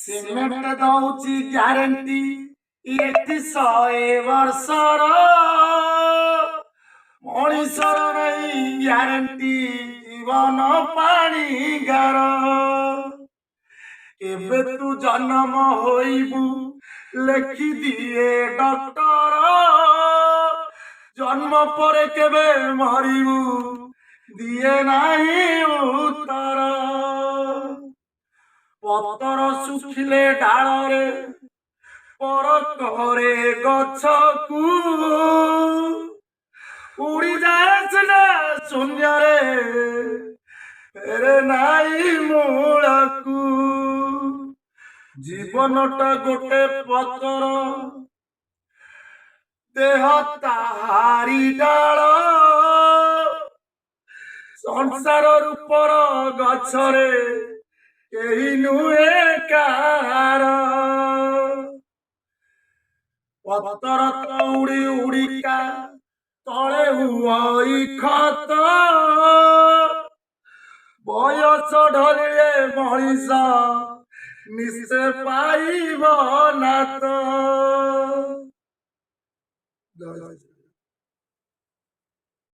Cement ଦଉଛି guarantee ଏଠି 100 ବର୍ଷର ମଣିଷର ନାହିଁ ଗ୍ୟାରେଣ୍ଟି ଜୀବନ ପାଣି ଗାର। ଏବେ ତୁ ଜନ୍ମ ହୋଇବୁ ଲେଖିଦିଏ ଡକ୍ଟର, ଜନ୍ମ ପରେ କେବେ ମରିବୁ ଦିଏ ନାହିଁ ଉତ୍ତର। ପତର ଶୁଖିଲେ ଡାଳରେ ପର କରେ ଗଛକୁ, ଉଡ଼ିଯାଏ ସିନା ଶୂନ୍ୟରେ ଫେରେ ନାହିଁ ମୂଳକୁ। ଜୀବନଟା ଗୋଟେ ପତର ଦେହ ତାହାରି ଡାଳ, ସଂସାର ରୂପର ଗଛରେ କେହି ନୁହେଁ କାହାର। ପତର ତ ଉଡ଼ି ଉଡ଼ିକା ତଳେ ହୁଅଇ ଖତ, ବୟସ ଢଳିଲେ ମଣିଷ ନିଶ୍ଚେ ପାଇବ ନାତ।